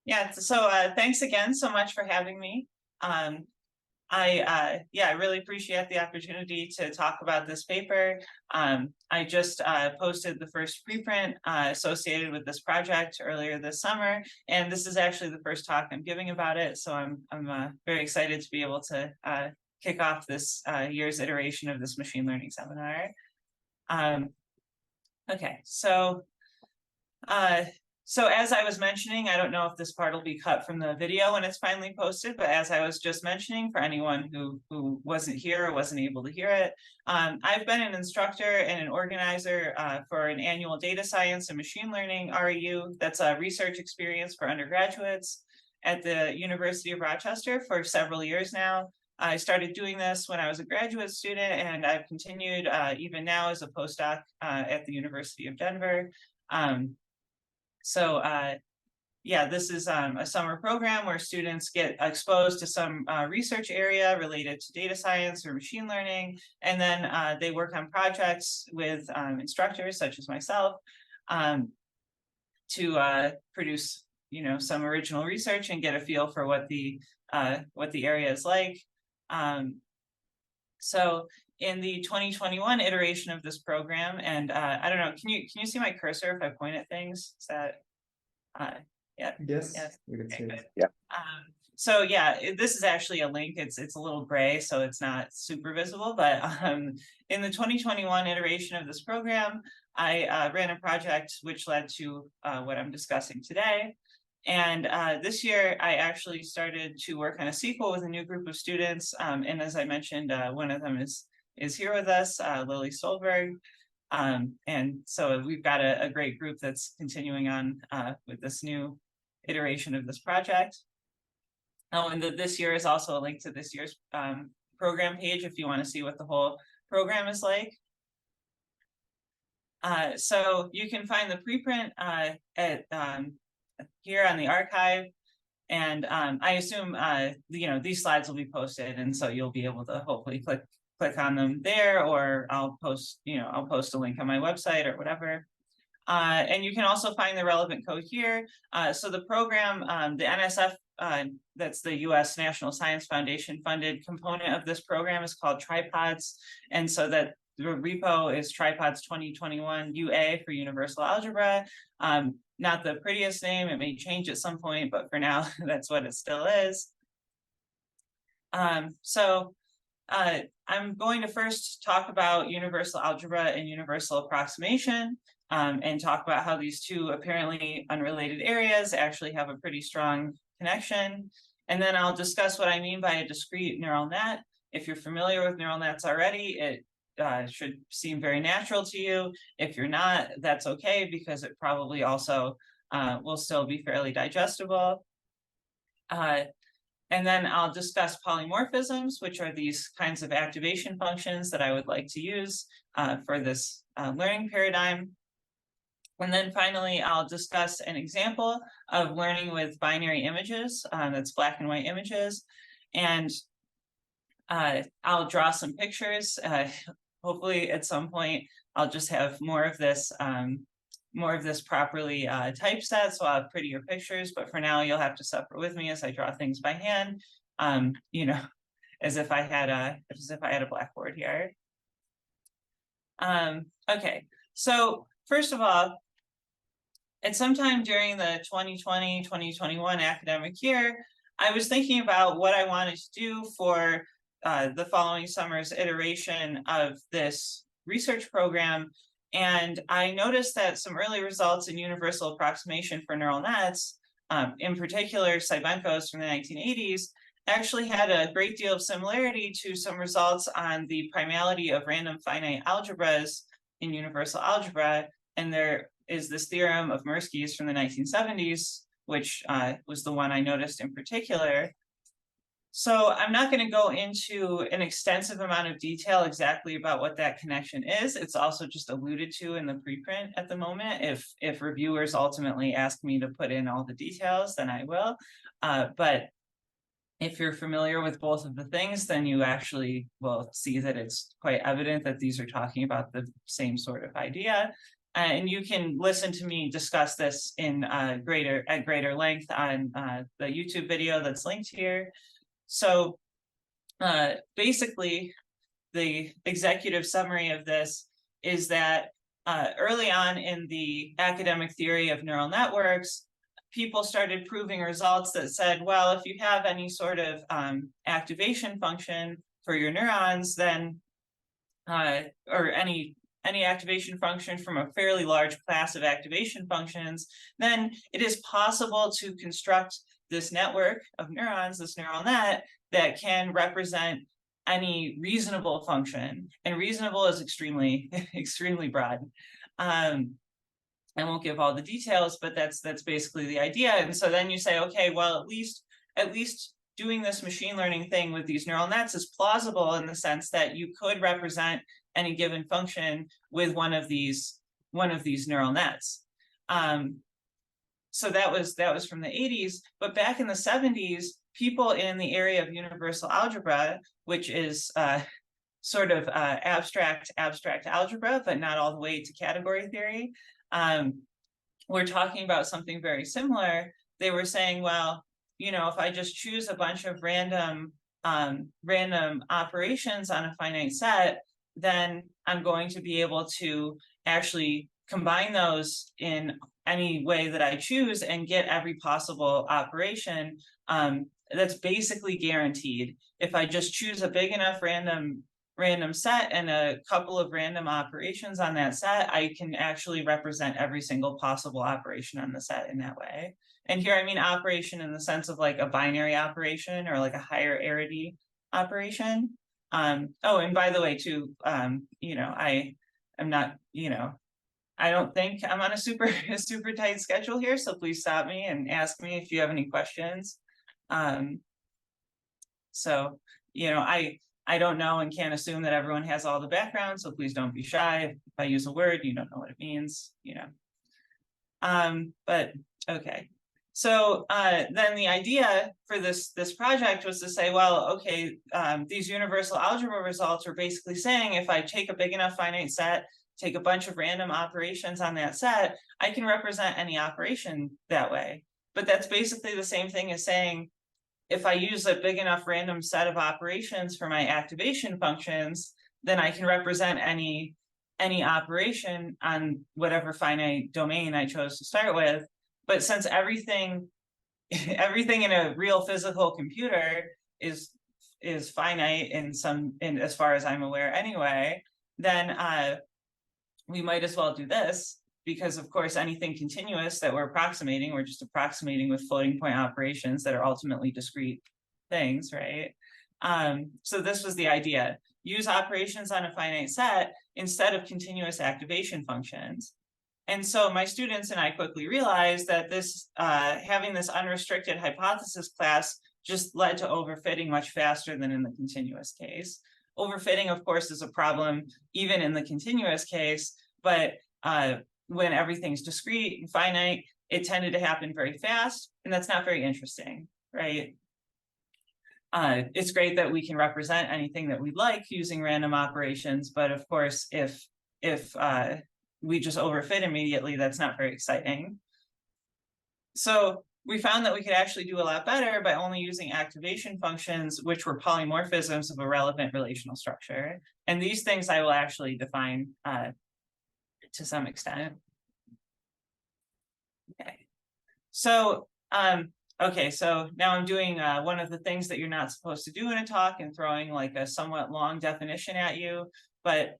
Yeah, so thanks again so much for having me. I really appreciate the opportunity to talk about this paper. I just posted the first preprint associated with this project earlier this summer, and this is actually the first talk I'm giving about it. So I'm very excited to be able to kick off this year's iteration of this machine learning seminar. Okay, so as I was mentioning, I don't know if this part will be cut from the video when it's finally posted, but as I was just mentioning, for anyone who wasn't here or wasn't able to hear it, I've been an instructor and an organizer for an annual data science and machine learning REU. That's a research experience for undergraduates at the University of Rochester for several years now. I started doing this when I was a graduate student, and I've continued even now as a postdoc at the University of Denver. This is a summer program where students get exposed to some research area related to data science or machine learning, and then they work on projects with instructors such as myself to produce, some original research and get a feel for what the area is like. So in the 2021 iteration of this program, and I don't know, can you see my cursor if I point at things? Is that yeah? Yes. You can see it. Yeah. So yeah, this is actually a link. It's a little gray, so it's not super visible. But in the 2021 iteration of this program, I ran a project which led to what I'm discussing today. And this year, I actually started to work on a sequel with a new group of students. And as I mentioned, one of them is here with us, Lily Stolberg. And so we've got a great group that's continuing on with this new iteration of this project. And this year is also a link to this year's program page if you want to see what the whole program is like. So you can find the preprint at here on the archive, and I assume these slides will be posted, and so you'll be able to hopefully click on them there, or I'll post a link on my website or whatever. And you can also find the relevant code here. So the program, the NSF, that's the U.S. National Science Foundation funded component of this program, is called Tripods, and so that the repo is Tripods 2021 UA for Universal Algebra. Not the prettiest name, it may change at some point, but for now, that's what it still is. I'm going to first talk about universal algebra and universal approximation, and talk about how these two apparently unrelated areas actually have a pretty strong connection. And then I'll discuss what I mean by a discrete neural net. If you're familiar with neural nets already, it should seem very natural to you. If you're not, that's okay, because it probably also will still be fairly digestible. And then I'll discuss polymorphisms, which are these kinds of activation functions that I would like to use for this learning paradigm. And then finally, I'll discuss an example of learning with binary images, that's black and white images. And I'll draw some pictures. Hopefully at some point, I'll just have more of this properly typeset, so I'll have prettier pictures. But for now, you'll have to suffer with me as I draw things by hand, as if I had a blackboard here. Okay, so first of all, at some time during the 2020-2021 academic year, I was thinking about what I wanted to do for the following summer's iteration of this research program. And I noticed that some early results in universal approximation for neural nets, in particular Cybenko's from the 1980s, actually had a great deal of similarity to some results on the primality of random finite algebras in universal algebra. And there is this theorem of Mirsky's from the 1970s, which was the one I noticed in particular. So I'm not going to go into an extensive amount of detail exactly about what that connection is. It's also just alluded to in the preprint at the moment. If reviewers ultimately ask me to put in all the details, then I will. But if you're familiar with both of the things, then you actually will see that it's quite evident that these are talking about the same sort of idea. and you can listen to me discuss this in greater length on the YouTube video that's linked here. So basically, the executive summary of this is that early on in the academic theory of neural networks, people started proving results that said, well, if you have any sort of activation function for your neurons, then or any activation function from a fairly large class of activation functions, then it is possible to construct this network of neurons, this neural net, that can represent any reasonable function. And reasonable is extremely, extremely broad. I won't give all the details, but that's basically the idea. And so then you say, okay, well, at least doing this machine learning thing with these neural nets is plausible in the sense that you could represent any given function with one of these neural nets. So that was from the 80s, but back in the 70s, people in the area of universal algebra, which is sort of abstract algebra, but not all the way to category theory, we're talking about something very similar. They were saying, well, you know, if I just choose a bunch of random operations on a finite set, then I'm going to be able to actually combine those in any way that I choose and get every possible operation. That's basically guaranteed. If I just choose a big enough random set and a couple of random operations on that set, I can actually represent every single possible operation on the set in that way. And here I mean operation in the sense of like a binary operation or like a higher arity operation. Oh, and by the way, too, you know, I'm not, you know, I don't think I'm on a super tight schedule here, so please stop me and ask me if you have any questions. So, you know, I don't know and can't assume that everyone has all the background, so please don't be shy. If I use a word, you don't know what it means, you know. But okay. So then the idea for this project was to say, well, okay, these universal algebra results are basically saying if I take a big enough finite set, take a bunch of random operations on that set, I can represent any operation that way. But that's basically the same thing as saying, if I use a big enough random set of operations for my activation functions, then I can represent any operation on whatever finite domain I chose to start with. But since everything in a real physical computer is finite in as far as I'm aware anyway, then we might as well do this, because of course anything continuous that we're approximating, we're just approximating with floating point operations that are ultimately discrete things, right? So this was the idea. Use operations on a finite set instead of continuous activation functions. And so my students and I quickly realized that this having this unrestricted hypothesis class just led to overfitting much faster than in the continuous case. Overfitting, of course, is a problem even in the continuous case, but when everything's discrete and finite, it tended to happen very fast, and that's not very interesting, right? It's great that we can represent anything that we like using random operations, but of course, if we just overfit immediately, that's not very exciting. So we found that we could actually do a lot better by only using activation functions, which were polymorphisms of a relevant relational structure. And these things I will actually define to some extent. Okay. So, okay, so now I'm doing one of the things that you're not supposed to do in a talk and throwing like a somewhat long definition at you, but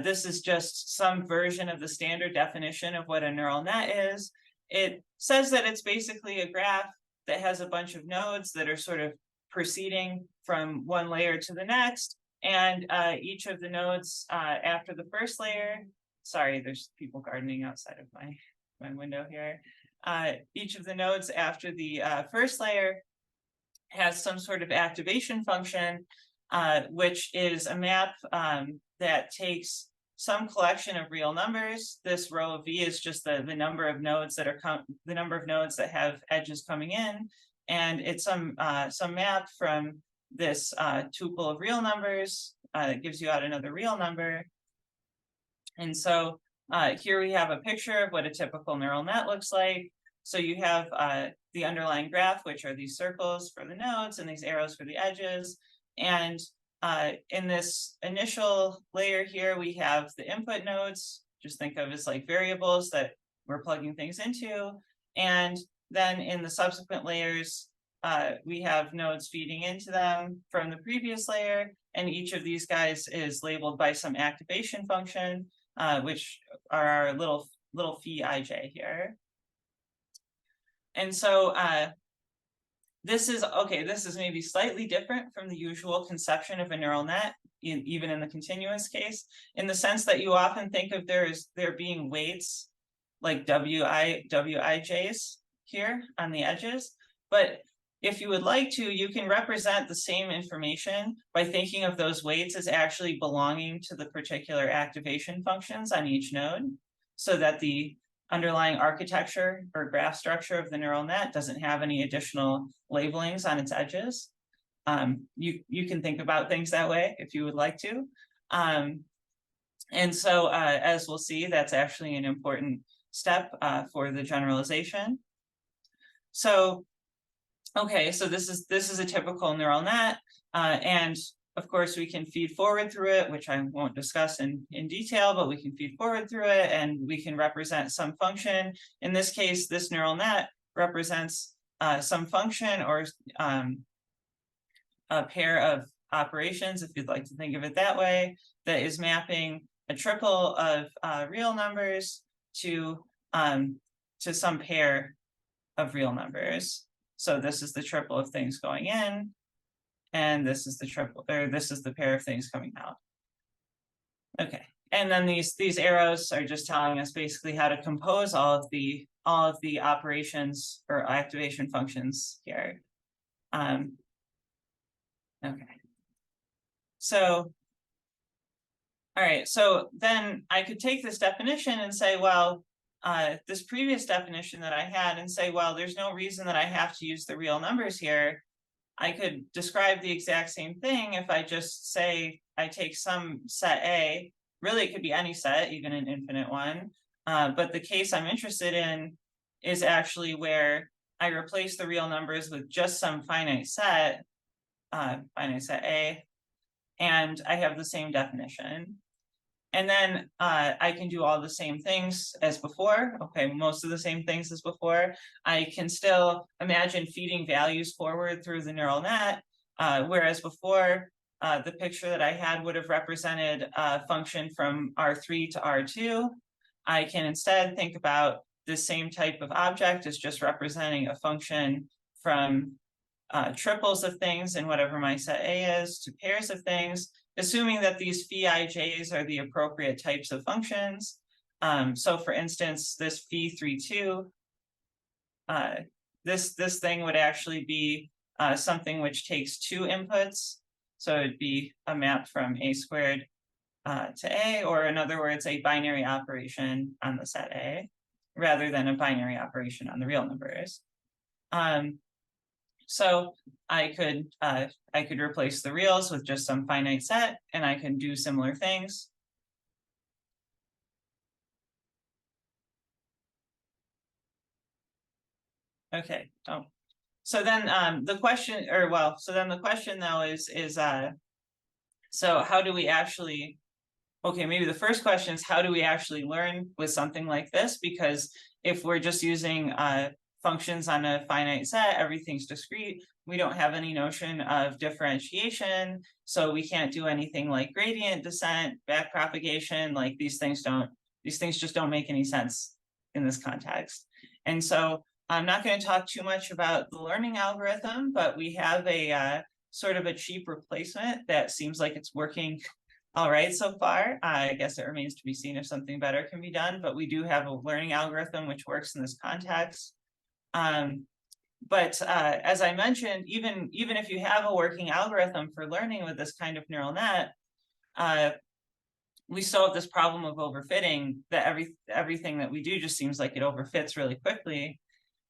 this is just some version of the standard definition of what a neural net is. It says that it's basically a graph that has a bunch of nodes that are sort of proceeding from one layer to the next. And each of the nodes after the first layer, sorry, there's people gardening outside of my window here. Each of the nodes after the first layer has some sort of activation function, which is a map that takes some collection of real numbers. This row of V is just the number of nodes that are the number of nodes that have edges coming in, and it's some map from this tuple of real numbers that gives you out another real number. And so Here we have a picture of what a typical neural net looks like. So you have the underlying graph, which are these circles for the nodes and these arrows for the edges. And in this initial layer here, we have the input nodes, just think of as like variables that we're plugging things into. And then in the subsequent layers, we have nodes feeding into them from the previous layer. And each of these guys is labeled by some activation function, which are our little phi ij here. And so this is maybe slightly different from the usual conception of a neural net, even in the continuous case, in the sense that you often think of there being weights like wij's here on the edges. But if you would like to, you can represent the same information by thinking of those weights as actually belonging to the particular activation functions on each node, so that the underlying architecture or graph structure of the neural net doesn't have any additional labelings on its edges. You can think about things that way if you would like to. And so as we'll see, that's actually an important step for the generalization. So, okay, so this is a typical neural net, and of course we can feed forward through it, which I won't discuss in detail, but we can feed forward through it and we can represent some function. In this case, this neural net represents some function or a pair of operations, if you'd like to think of it that way, that is mapping a triple of real numbers to some pair of real numbers. So this is the triple of things going in, and this is the triple, or this is the pair of things coming out. Okay, and then these arrows are just telling us basically how to compose all of the operations or activation functions here. Okay, so all right, so then I could take this definition and say, well, this previous definition that I had, and say, well, there's no reason that I have to use the real numbers here. I could describe the exact same thing if I just say I take some set A. Really, it could be any set, even an infinite one. But the case I'm interested in is actually where I replace the real numbers with just some finite set A, and I have the same definition. And then I can do all the same things as before. Okay, most of the same things as before. I can still imagine feeding values forward through the neural net, whereas before, the picture that I had would have represented a function from R3 to R2. I can instead think about the same type of object as just representing a function from triples of things in whatever my set A is to pairs of things, assuming that these phi ij's are the appropriate types of functions. So for instance, this phi 3,2, this thing would actually be something which takes two inputs. So it'd be a map from A squared to A, or in other words, a binary operation on the set A, rather than a binary operation on the real numbers. So I could replace the reals with just some finite set, and I can do similar things. Okay. Oh, so then the question, though is so how do we actually? Okay, maybe the first question is, how do we actually learn with something like this? Because if we're just using functions on a finite set, everything's discrete. We don't have any notion of differentiation, so we can't do anything like gradient descent, backpropagation. Like these things just don't make any sense in this context. And so I'm not going to talk too much about the learning algorithm, but we have a sort of a cheap replacement that seems like it's working all right so far. I guess it remains to be seen if something better can be done, but we do have a learning algorithm which works in this context. But as I mentioned, even if you have a working algorithm for learning with this kind of neural net, we still have this problem of overfitting, that everything that we do just seems like it overfits really quickly.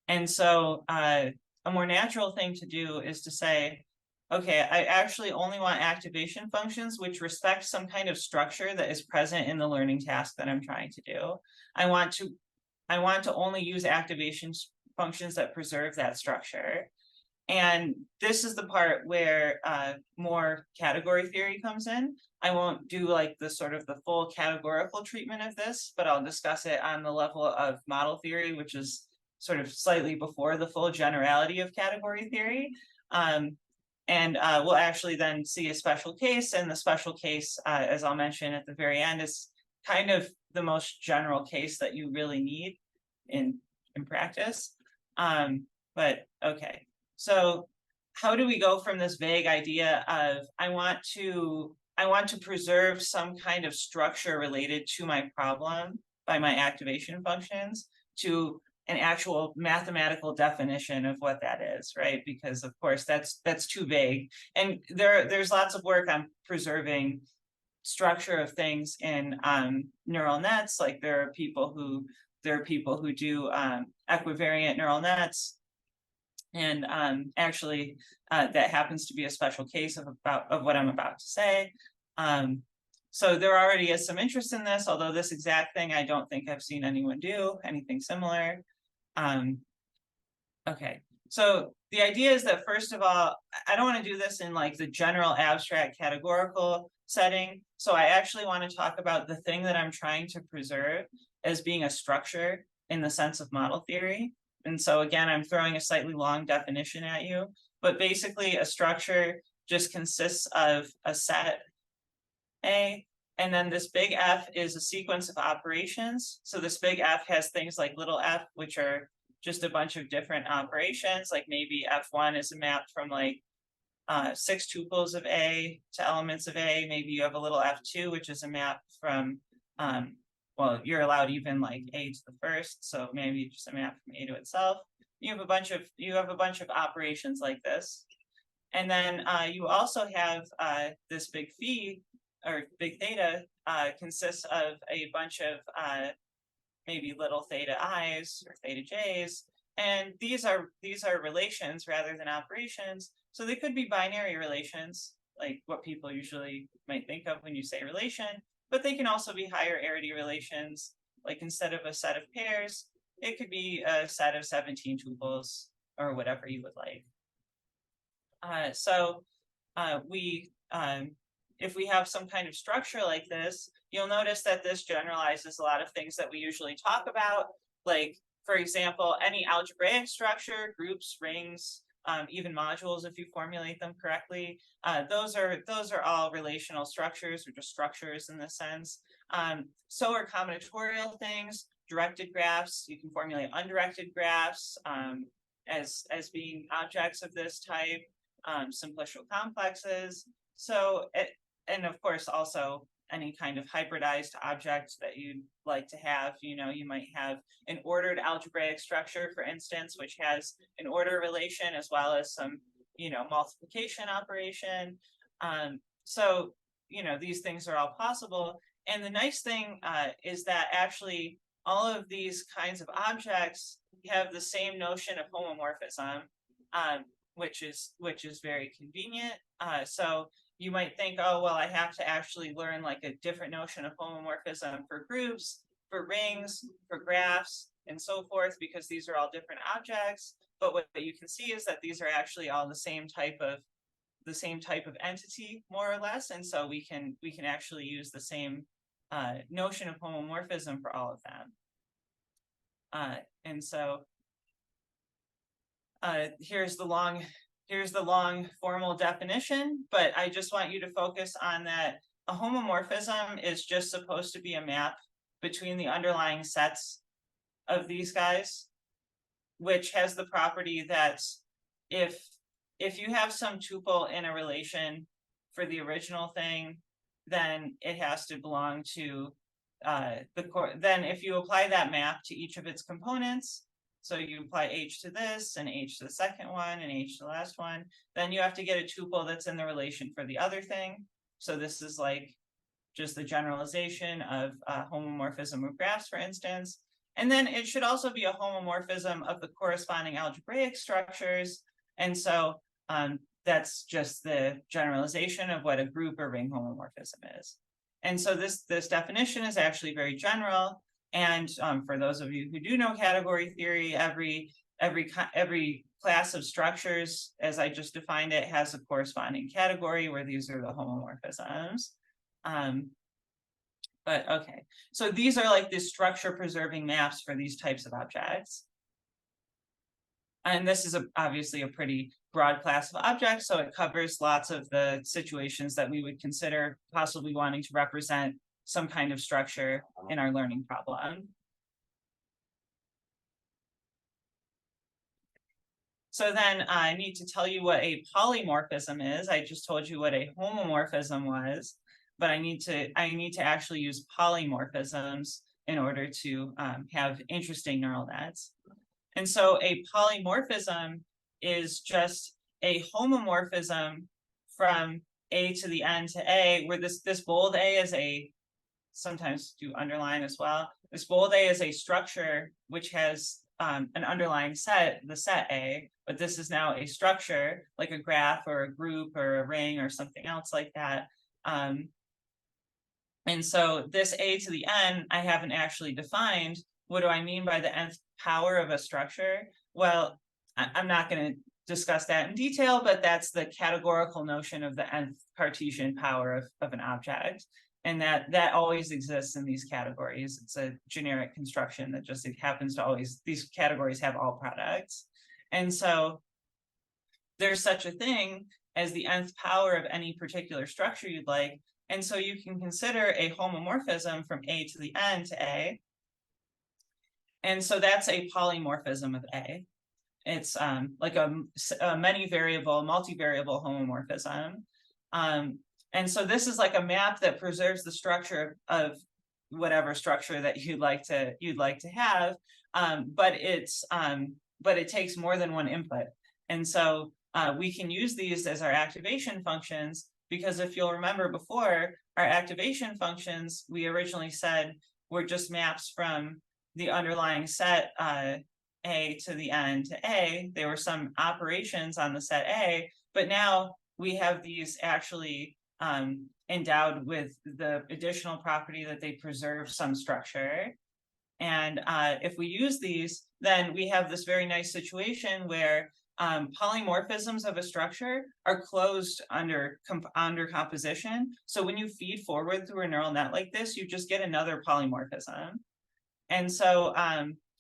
And so a more natural thing to do is to say, okay, I actually only want activation functions which respect some kind of structure that is present in the learning task that I'm trying to do. I want to only use activation functions that preserve that structure. And this is the part where more category theory comes in. I won't do like the sort of the full categorical treatment of this, but I'll discuss it on the level of model theory, which is sort of slightly before the full generality of category theory. And we'll actually then see a special case, and the special case, as I'll mention at the very end, is kind of the most general case that you really need in practice. But okay. So how do we go from this vague idea of I want to preserve some kind of structure related to my problem by my activation functions to an actual mathematical definition of what that is, right? Because of course that's too vague. And there's lots of work on preserving structure of things in neural nets. Like there are people who do equivariant neural nets. And actually, that happens to be a special case of what I'm about to say. So there already is some interest in this, although this exact thing I don't think I've seen anyone do anything similar. Okay, so the idea is that first of all, I don't want to do this in like the general abstract categorical setting. So I actually want to talk about the thing that I'm trying to preserve as being a structure in the sense of model theory. And so again, I'm throwing a slightly long definition at you, but basically a structure just consists of a set A, and then this big F is a sequence of operations. So this big F has things like little f, which are just a bunch of different operations. Like maybe F1 is a map from like 6 tuples of A to elements of A. Maybe you have a little F2, which is a map from well, you're allowed even like A to the first, so maybe just a map from A to itself. You have a bunch of operations like this, and then you also have this big phi or big theta consists of a bunch of maybe little theta i's or theta j's, and these are relations rather than operations. So they could be binary relations, like what people usually might think of when you say relation. But they can also be higher arity relations, like instead of a set of pairs, it could be a set of 17 tuples or whatever you would like. If we have some kind of structure like this, you'll notice that this generalizes a lot of things that we usually talk about. Like, for example, any algebraic structure, groups, rings, even modules, if you formulate them correctly, those are all relational structures, or just structures in this sense. So are combinatorial things, directed graphs. You can formulate undirected graphs as being objects of this type, simplicial complexes. So, and of course, also any kind of hybridized object that you'd like to have. You know, you might have an ordered algebraic structure, for instance, which has an order relation as well as some, multiplication operation. So, these things are all possible. And the nice thing is that actually all of these kinds of objects have the same notion of homomorphism, which is very convenient. So you might think, oh, well, I have to actually learn like a different notion of homomorphism for groups, for rings, for graphs, and so forth, because these are all different objects. But what you can see is that these are actually all the same type of entity, more or less. And so we can actually use the same notion of homomorphism for all of them. And so here's the long formal definition, but I just want you to focus on that a homomorphism is just supposed to be a map between the underlying sets of these guys, which has the property that if you have some tuple in a relation for the original thing, then it has to belong to the core. Then if you apply that map to each of its components, so you apply H to this and H to the second one and H to the last one, then you have to get a tuple that's in the relation for the other thing. So this is like just the generalization of homomorphism of graphs, for instance. And then it should also be a homomorphism of the corresponding algebraic structures. And so that's just the generalization of what a group or ring homomorphism is. And so this definition is actually very general. And for those of you who do know category theory, every class of structures, as I just defined it, has a corresponding category where these are the homomorphisms. But okay, so these are like the structure preserving maps for these types of objects. And this is obviously a pretty broad class of objects, so it covers lots of the situations that we would consider possibly wanting to represent some kind of structure in our learning problem. So then I need to tell you what a polymorphism is. I just told you what a homomorphism was, but I need to actually use polymorphisms in order to have interesting neural nets. And so a polymorphism is just a homomorphism from A to the N to A, where this bold A is a, sometimes do underline as well. This bold A is a structure which has an underlying set, the set A, but this is now a structure like a graph or a group or a ring or something else like that. And so this A to the N, I haven't actually defined. What do I mean by the nth power of a structure? Well, I'm not going to discuss that in detail, but that's the categorical notion of the nth Cartesian power of an object. And that always exists in these categories. It's a generic construction that just happens to always, these categories have all products. And so there's such a thing as the nth power of any particular structure you'd like. And so you can consider a homomorphism from A to the N to A. And so that's a polymorphism of A. It's like a many variable, multivariable homomorphism. And so this is like a map that preserves the structure of whatever structure that you'd like to have, but it takes more than one input. And so we can use these as our activation functions, because if you'll remember before, our activation functions, we originally said were just maps from the underlying set A to the N to A. There were some operations on the set A, but now we have these actually endowed with the additional property that they preserve some structure. And if we use these, then we have this very nice situation where polymorphisms of a structure are closed under composition. So when you feed forward through a neural net like this, you just get another polymorphism. And so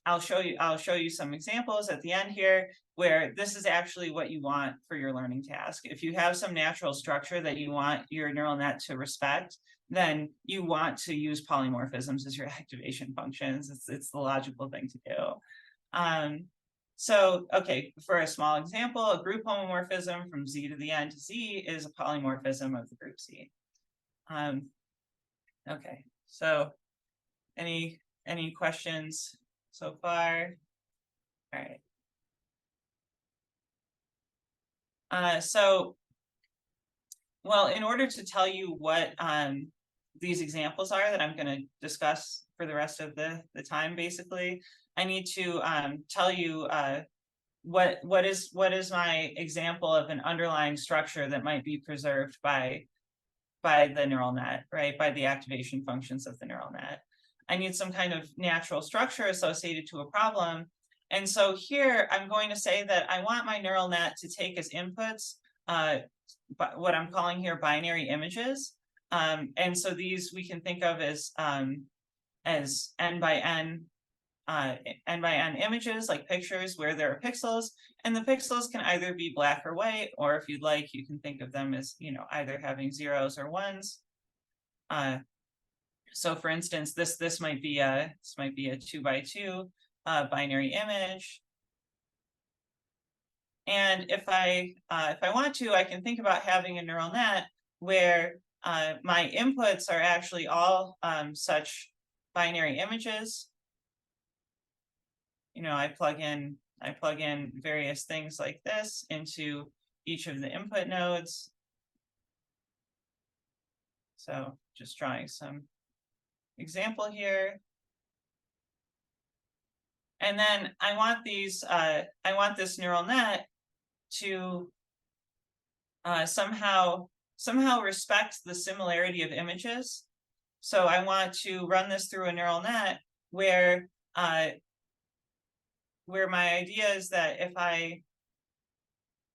I'll show you some examples at the end here where this is actually what you want for your learning task. If you have some natural structure that you want your neural net to respect, then you want to use polymorphisms as your activation functions. It's the logical thing to do. So, okay, for a small example, a group homomorphism from Z to the N to Z is a polymorphism of the group Z. Okay, so any questions so far? All right. So, well, in order to tell you what these examples are that I'm going to discuss for the rest of the time, basically, I need to tell you what is my example of an underlying structure that might be preserved by the neural net, right? By the activation functions of the neural net. I need some kind of natural structure associated to a problem. And so here I'm going to say that I want my neural net to take as inputs what I'm calling here binary images. And so these we can think of as n by n images, like pictures where there are pixels, and the pixels can either be black or white, or if you'd like, you can think of them as, either having zeros or ones. So for instance, this might be a 2x2 binary image. And if I want to, I can think about having a neural net where my inputs are actually all such binary images. I plug in various things like this into each of the input nodes. So just drawing some example here. And then I want this neural net to somehow respect the similarity of images. So I want to run this through a neural net where my idea is that if I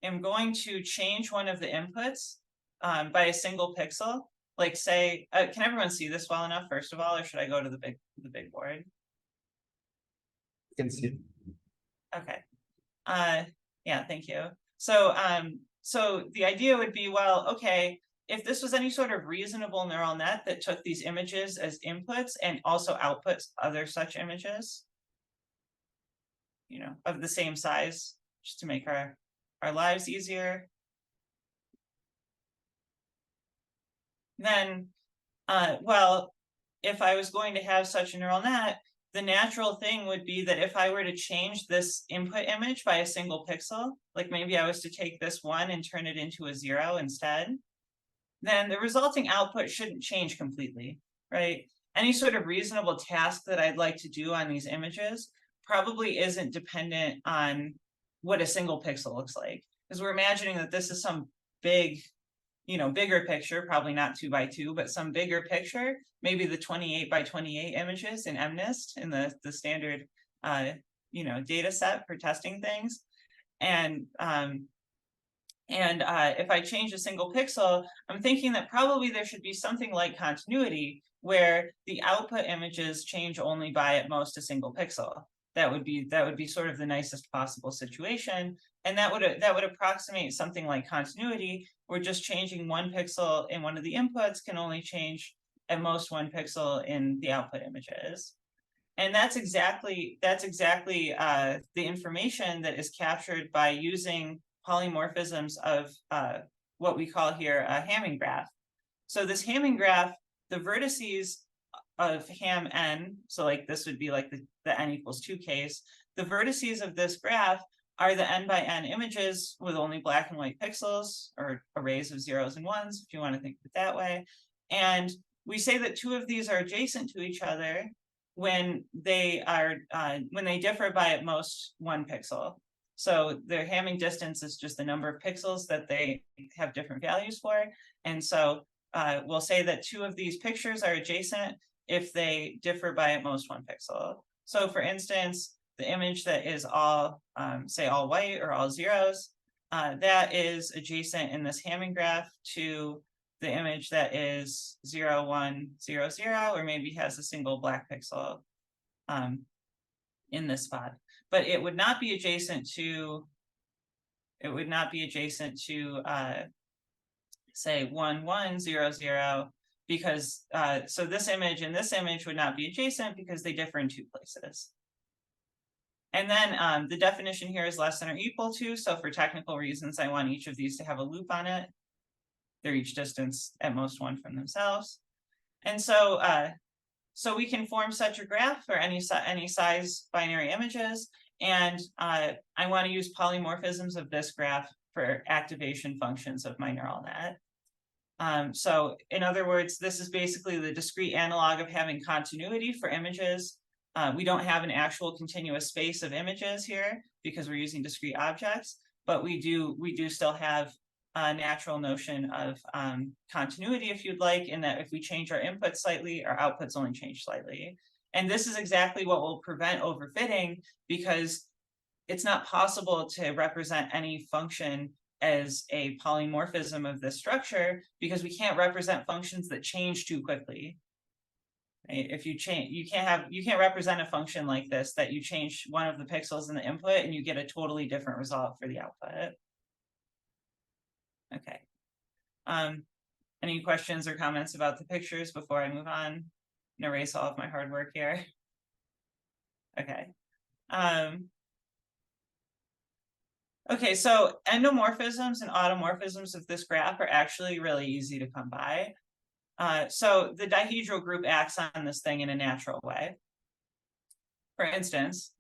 am going to change one of the inputs by a single pixel, like say, can everyone see this well enough, first of all, or should I go to the big board? You can see it. Okay. Yeah, thank you. So so the idea would be, well, okay, if this was any sort of reasonable neural net that took these images as inputs and also outputs other such images, you know, of the same size, just to make our lives easier, then well, if I was going to have such a neural net, the natural thing would be that if I were to change this input image by a single pixel, like maybe I was to take this 1 and turn it into a 0 instead, then the resulting output shouldn't change completely, right? Any sort of reasonable task that I'd like to do on these images probably isn't dependent on what a single pixel looks like, because we're imagining that this is some big, you know, bigger picture, probably not 2 by 2, but some bigger picture, maybe the 28 by 28 images in MNIST, in the standard, you know, data set for testing things. And if I change a single pixel, I'm thinking that probably there should be something like continuity, where the output images change only by at most a single pixel. That would be sort of the nicest possible situation, and that would approximate something like continuity, where just changing 1 pixel in one of the inputs can only change at most 1 pixel in the output images. And that's exactly the information that is captured by using polymorphisms of what we call here a Hamming graph. So this Hamming graph, the vertices of ham n, so like this would be like the n equals 2 case, the vertices of this graph are the n by n images with only black and white pixels, or arrays of zeros and ones, if you want to think of it that way. And we say that 2 of these are adjacent to each other when they differ by at most 1 pixel. So their Hamming distance is just the number of pixels that they have different values for. And so we'll say that 2 of these pictures are adjacent if they differ by at most 1 pixel. So for instance, the image that is all, say all white or all zeros, that is adjacent in this Hamming graph to the image that is 0, 1, 0, 0, or maybe has a single black pixel in this spot. But it would not be adjacent to, say 1, 1, 0, 0, because so this image and this image would not be adjacent because they differ in 2 places. And then the definition here is less than or equal to, so for technical reasons, I want each of these to have a loop on it. They're each distance at most 1 from themselves. And so so we can form such a graph for any size binary images. And I want to use polymorphisms of this graph for activation functions of my neural net. So in other words, this is basically the discrete analog of having continuity for images. We don't have an actual continuous space of images here because we're using discrete objects, but we do still have a natural notion of continuity, if you'd like, in that if we change our inputs slightly, our outputs only change slightly. And this is exactly what will prevent overfitting, because it's not possible to represent any function as a polymorphism of this structure, because we can't represent functions that change too quickly. Right? If you change, you can't represent a function like this that you change 1 of the pixels in the input and you get a totally different result for the output. Okay. Any questions or comments about the pictures before I move on and erase all of my hard work here? Okay. Okay, so endomorphisms and automorphisms of this graph are actually really easy to come by. So the dihedral group acts on this thing in a natural way. For instance,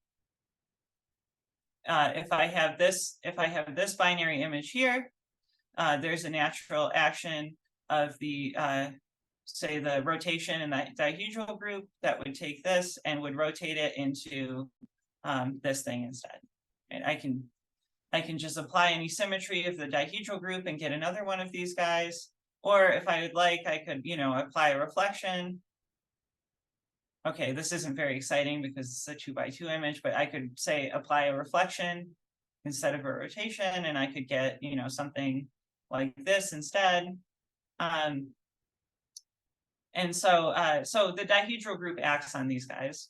if I have this binary image here, there's a natural action of the say the rotation in the dihedral group that would take this and would rotate it into this thing instead. And I I can just apply any symmetry of the dihedral group and get another one of these guys. Or if I would like, I could, apply a reflection. Okay, this isn't very exciting because it's a 2x2 image, but I could say apply a reflection instead of a rotation, and I could get, something like this instead. And so the dihedral group acts on these guys.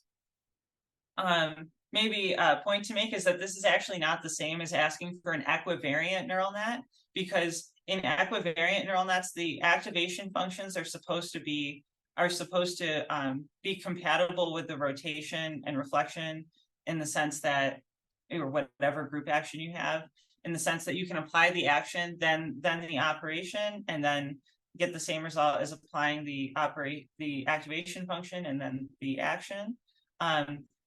Maybe a point to make is that this is actually not the same as asking for an equivariant neural net, because in equivariant neural nets, the activation functions are supposed to be compatible with the rotation and reflection, in the sense that, or whatever group action you have, in the sense that you can apply the action, then the operation, and then get the same result as applying the activation function and then the action.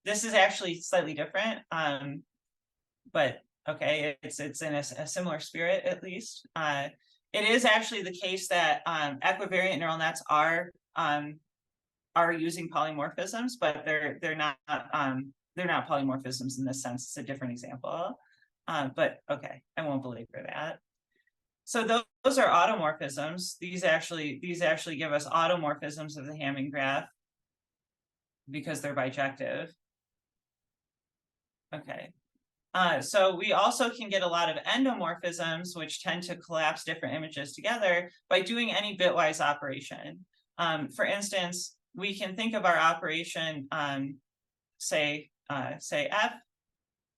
This is actually slightly different, but okay, it's in a similar spirit, at least. It is actually the case that equivariant neural nets are using polymorphisms, but they're not polymorphisms in this sense. It's a different example. But okay, I won't belabor that. So those are automorphisms. These actually give us automorphisms of the Hamming graph because they're bijective. Okay. So we also can get a lot of endomorphisms, which tend to collapse different images together by doing any bitwise operation. For instance, we can think of our operation, say f,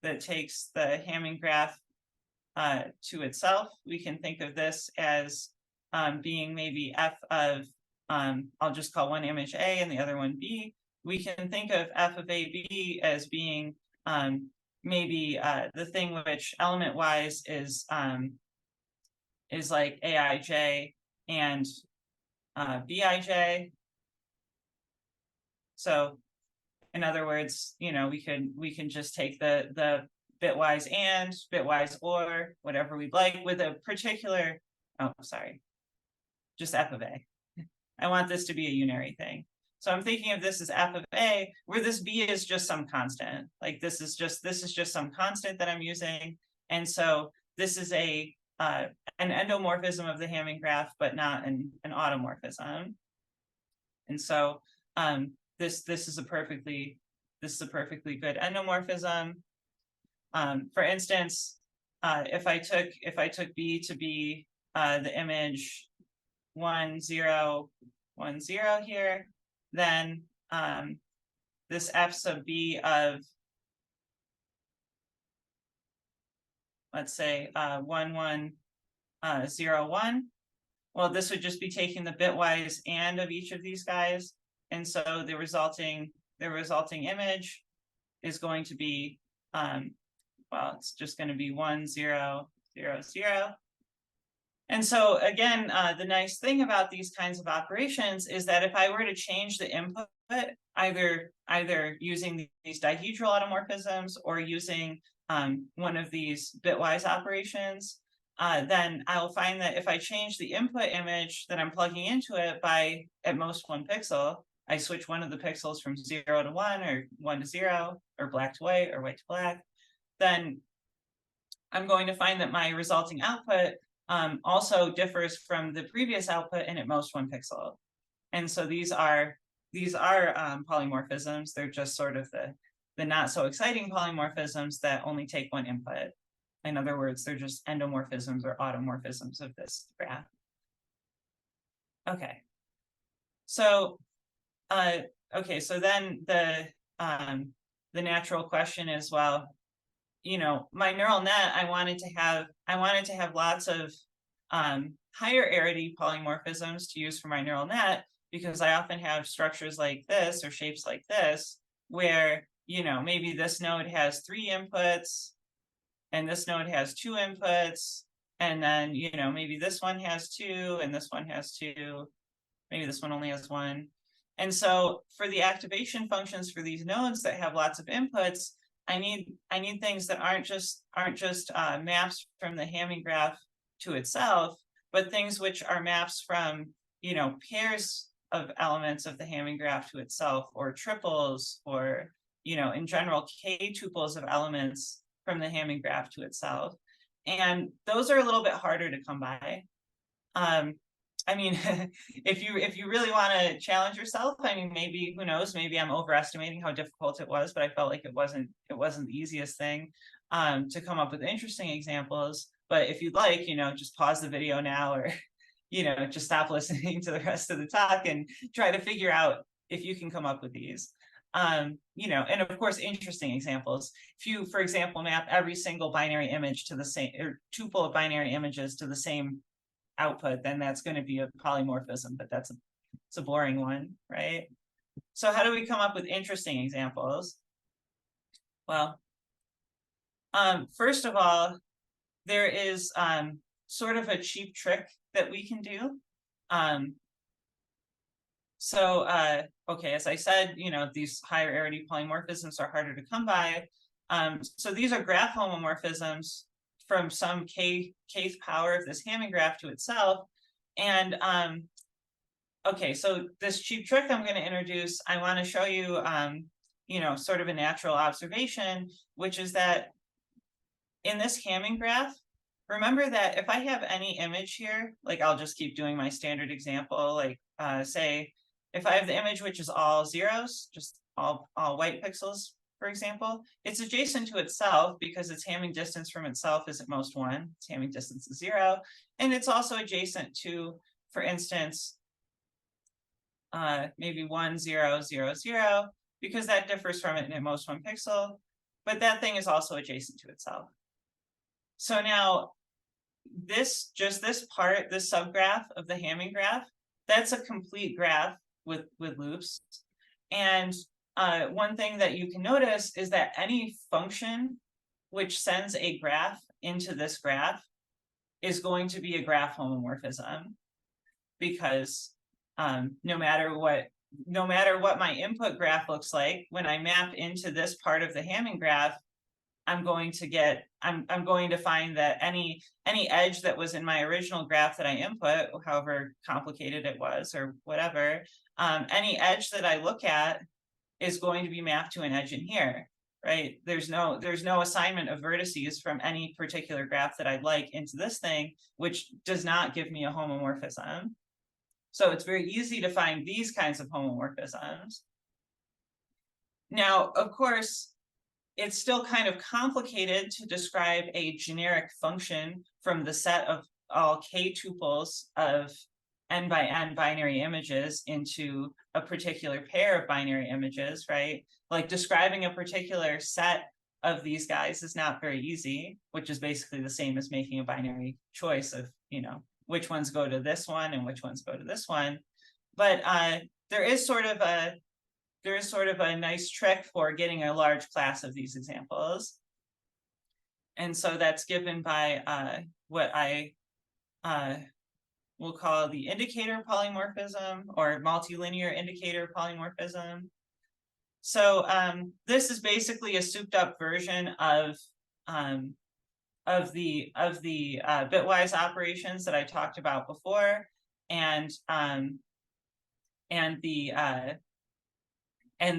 that takes the Hamming graph to itself. We can think of this as being maybe f of, I'll just call one image A and the other one B. We can think of f of AB as being maybe the thing which element-wise is like Aij and Bij. So in other words, we can just take the bitwise and bitwise or whatever we'd like with a particular, just f of A. I want this to be a unary thing. So I'm thinking of this as f of A, where this B is just some constant. Like this is just some constant that I'm using. And so this is an endomorphism of the Hamming graph, but not an automorphism. And so this is a perfectly good endomorphism. For instance, if I took B to be the image 1, 0, 1, 0 here, then this f sub B of, let's say 1, 1, 0, 1. Well, this would just be taking the bitwise and of each of these guys, and so the resulting image is going to be well, it's just going to be 1, 0, 0, 0. And so again, the nice thing about these kinds of operations is that if I were to change the input, either using these dihedral automorphisms or using one of these bitwise operations, then I will find that if I change the input image that I'm plugging into it by at most 1 pixel, I switch one of the pixels from 0 to 1 or 1 to 0 or black to white or white to black, then I'm going to find that my resulting output also differs from the previous output in at most 1 pixel. And so these are polymorphisms. They're just sort of the not so exciting polymorphisms that only take 1 input. In other words, they're just endomorphisms or automorphisms of this graph. Okay. So so then the natural question is, well, my neural net, I wanted to have lots of higher arity polymorphisms to use for my neural net, because I often have structures like this or shapes like this, where, maybe this node has 3 inputs and this node has 2 inputs. And then, maybe this one has 2 and this one has 2. Maybe this one only has 1. And so for the activation functions for these nodes that have lots of inputs, I need things that aren't just maps from the Hamming graph to itself, but things which are maps from, pairs of elements of the Hamming graph to itself, or triples, or, in general, k tuples of elements from the Hamming graph to itself. And those are a little bit harder to come by. I mean, if you really want to challenge yourself, I mean, maybe, who knows, maybe I'm overestimating how difficult it was, but I felt like it wasn't the easiest thing to come up with interesting examples. But if you'd like, just pause the video now, or just stop listening to the rest of the talk and try to figure out if you can come up with these. And of course, interesting examples. If you, for example, map every single binary image to the same, or tuple of binary images to the same output, then that's going to be a polymorphism, but it's a boring one, right? So how do we come up with interesting examples? Well, first of all, there is sort of a cheap trick that we can do. Okay, as I said, these higher arity polymorphisms are harder to come by. So these are graph homomorphisms from some kth power of this Hamming graph to itself. And okay, so this cheap trick I'm going to introduce, I want to show you, sort of a natural observation, which is that in this Hamming graph, remember that if I have any image here, like I'll just keep doing my standard example, like say, if I have the image which is all zeros, just all white pixels, for example, it's adjacent to itself because its Hamming distance from itself is at most 1. Its Hamming distance is 0. And it's also adjacent to, for instance, maybe 1, 0, 0, 0, because that differs from it in at most 1 pixel. But that thing is also adjacent to itself. So now this part, this subgraph of the Hamming graph, that's a complete graph with loops. And one thing that you can notice is that any function which sends a graph into this graph is going to be a graph homomorphism, because no matter what my input graph looks like, when I map into this part of the Hamming graph, I'm going to find that any edge that was in my original graph that I input, however complicated it was or whatever, any edge that I look at is going to be mapped to an edge in here, right? There's no assignment of vertices from any particular graph that I'd like into this thing, which does not give me a homomorphism. So it's very easy to find these kinds of homomorphisms. Now, of course, it's still kind of complicated to describe a generic function from the set of all k tuples of n by n binary images into a particular pair of binary images, right? Like describing a particular set of these guys is not very easy, which is basically the same as making a binary choice of, which ones go to this one and which ones go to this one. But there is sort of a nice trick for getting a large class of these examples. And so that's given by what I will call the indicator polymorphism, or multilinear indicator polymorphism. So this is basically a souped up version of the bitwise operations that I talked about before, and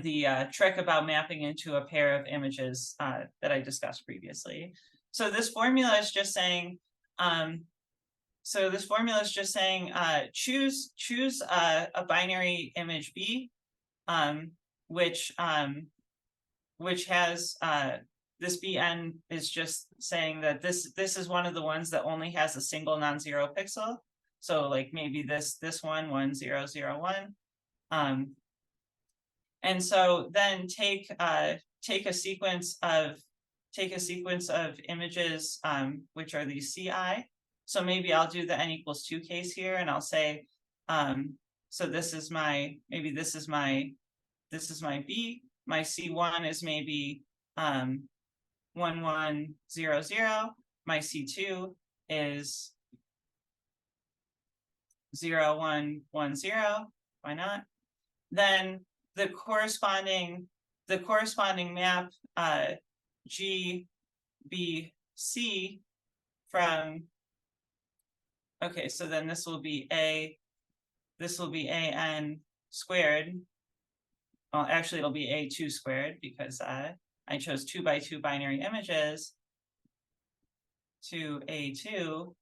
the trick about mapping into a pair of images that I discussed previously. So this formula is just saying, choose a binary image B, which has this Bn is just saying that this is one of the ones that only has a single non-zero pixel. So like maybe this one 1 0 0 1. And so then take a sequence of images which are these Ci. So maybe I'll do the n equals 2 case here, and I'll say, so this is my B. My C1 is maybe 1 1 0 0. My C2 is 0 1 1 0. Why not? Then the corresponding map G B C from, okay, so then this will be AN squared. Well, actually it'll be A2 squared because I chose 2 by 2 binary images. to A2.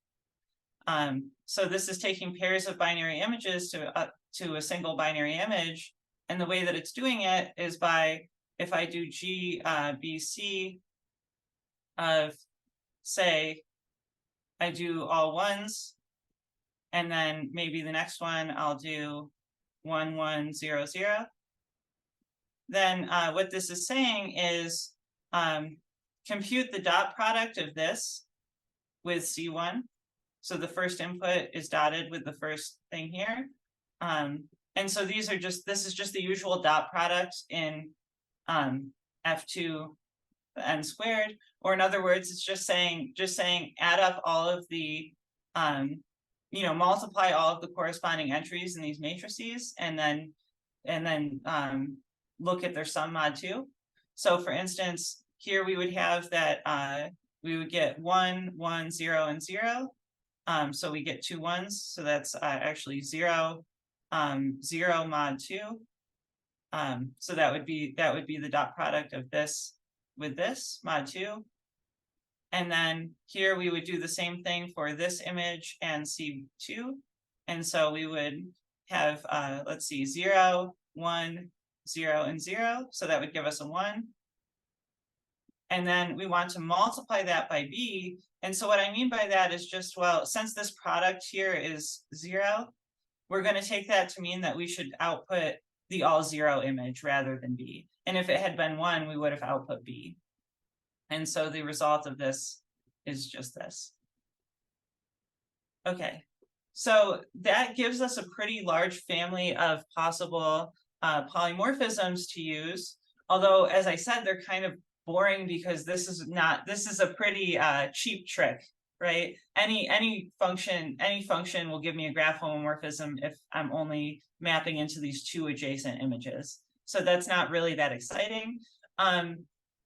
So this is taking pairs of binary images to a single binary image. And the way that it's doing it is by, if I do G, B, C of, say, I do all ones, and then maybe the next one I'll do 1, 1, 0, 0. Then what this is saying is compute the dot product of this with C1. So the first input is dotted with the first thing here. And so this is just the usual dot product in F2 n squared, or in other words, it's just saying add up all of the multiply all of the corresponding entries in these matrices, and then look at their sum mod 2. So for instance, here we would have that we would get 1, 1, 0, and 0. So we get 2 ones, so that's actually 0, 0 mod 2. So that would be the dot product of this with this mod 2. And then here we would do the same thing for this image and C2. And so we would have, let's see, 0, 1, 0, and 0. So that would give us a 1. And then we want to multiply that by B. And so what I mean by that is just, well, since this product here is 0, we're going to take that to mean that we should output the all 0 image rather than B. And if it had been 1, we would have output B. And so the result of this is just this. Okay, so that gives us a pretty large family of possible polymorphisms to use. Although, as I said, they're kind of boring because this is a pretty cheap trick, right? Any function will give me a graph homomorphism if I'm only mapping into these 2 adjacent images. So that's not really that exciting.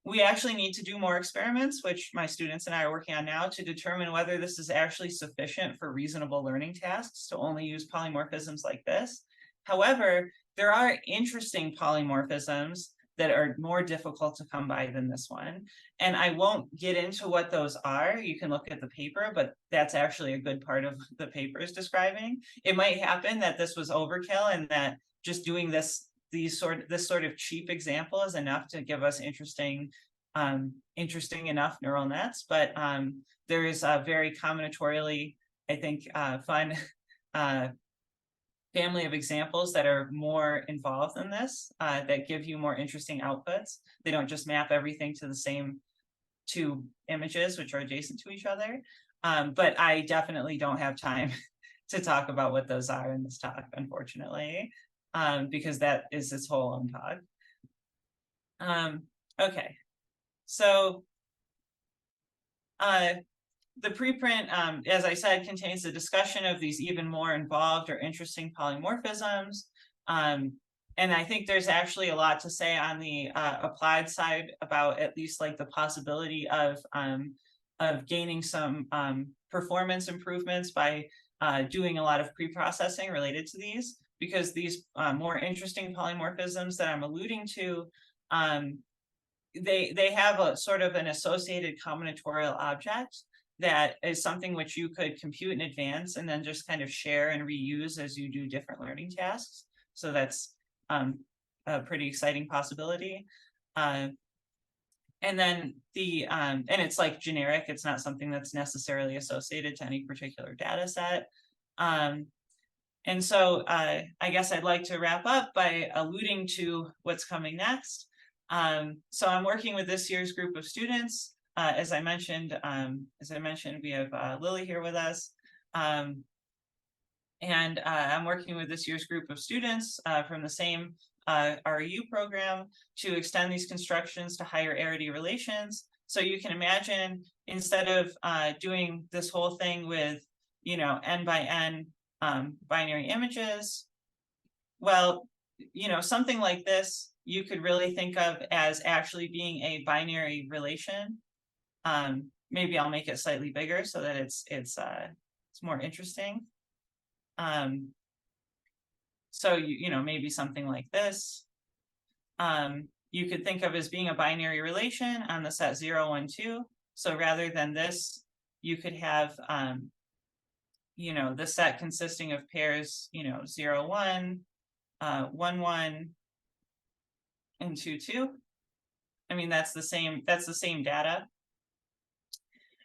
We actually need to do more experiments, which my students and I are working on now, to determine whether this is actually sufficient for reasonable learning tasks to only use polymorphisms like this. However, there are interesting polymorphisms that are more difficult to come by than this one. And I won't get into what those are. You can look at the paper, but that's actually a good part of the paper is describing. It might happen that this was overkill and that just doing this sort of cheap example is enough to give us interesting enough neural nets. But there is a very combinatorially, I think, fun family of examples that are more involved in this, that give you more interesting outputs. They don't just map everything to the same 2 images, which are adjacent to each other. But I definitely don't have time to talk about what those are in this talk, unfortunately, because that is its whole own talk. Okay, so the preprint, as I said, contains a discussion of these even more involved or interesting polymorphisms. And I think there's actually a lot to say on the applied side about at least like the possibility of gaining some performance improvements by doing a lot of pre-processing related to these, because these more interesting polymorphisms that I'm alluding to, they have a sort of an associated combinatorial object that is something which you could compute in advance and then just kind of share and reuse as you do different learning tasks. So that's a pretty exciting possibility. And then and it's like generic, it's not something that's necessarily associated to any particular data set. And so I guess I'd like to wrap up by alluding to what's coming next. So I'm working with this year's group of students. As I mentioned, we have Lily here with us. And I'm working with this year's group of students from the same RU program to extend these constructions to higher arity relations. So you can imagine, instead of doing this whole thing with, n by n binary images, well, something like this, you could really think of as actually being a binary relation. Maybe I'll make it slightly bigger so that it's more interesting. So maybe something like this. You could think of as being a binary relation on the set 0, 1, 2. So rather than this, you could have, the set consisting of pairs, 0, 1, 1, 1, and 2, 2. I mean, that's the same data.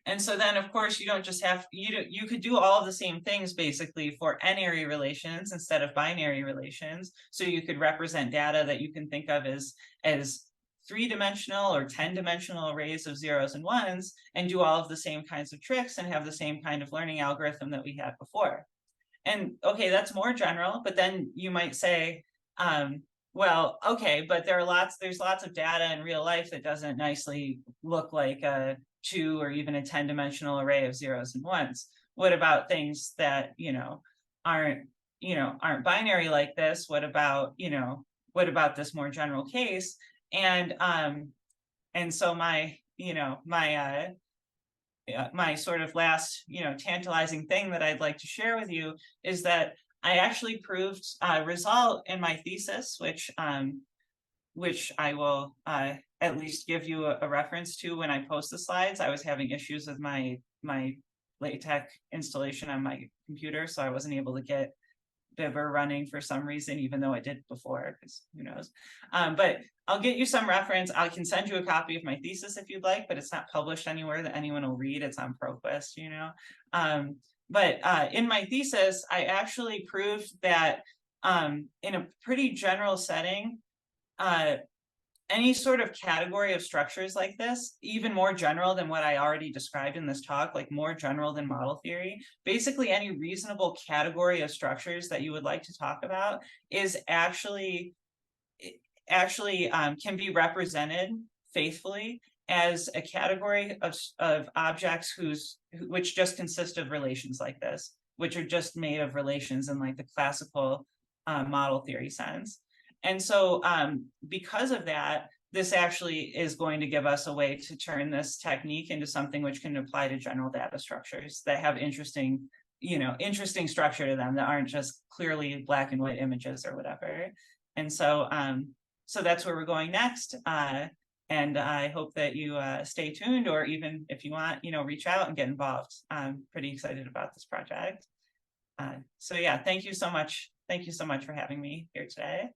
And so then, of course, you don't just have, you could do all of the same things basically for n-ary relations instead of binary relations. So you could represent data that you can think of as 3-dimensional or 10-dimensional arrays of zeros and ones, and do all of the same kinds of tricks and have the same kind of learning algorithm that we had before. And okay, that's more general, but then you might say, well, okay, but there's lots of data in real life that doesn't nicely look like a 2 or even a 10-dimensional array of zeros and ones. What about things that aren't binary like this? What about this more general case? And so my my sort of last tantalizing thing that I'd like to share with you is that I actually proved a result in my thesis, which I will at least give you a reference to when I post the slides. I was having issues with my LaTeX installation on my computer, so I wasn't able to get Bibber running for some reason, even though I did before, because who knows. But I'll get you some reference. I can send you a copy of my thesis if you'd like, but it's not published anywhere that anyone will read. It's on ProQuest, But in my thesis, I actually proved that in a pretty general setting, any sort of category of structures like this, even more general than what I already described in this talk, like more general than model theory, basically any reasonable category of structures that you would like to talk about is actually can be represented faithfully as a category of objects which just consist of relations like this, which are just made of relations in like the classical model theory sense. And so because of that, this actually is going to give us a way to turn this technique into something which can apply to general data structures that have interesting structure to them, that aren't just clearly black and white images or whatever. And so so that's where we're going next. And I hope that you stay tuned, or even if you want, reach out and get involved. I'm pretty excited about this project. So yeah, thank you so much. Thank you so much for having me here today.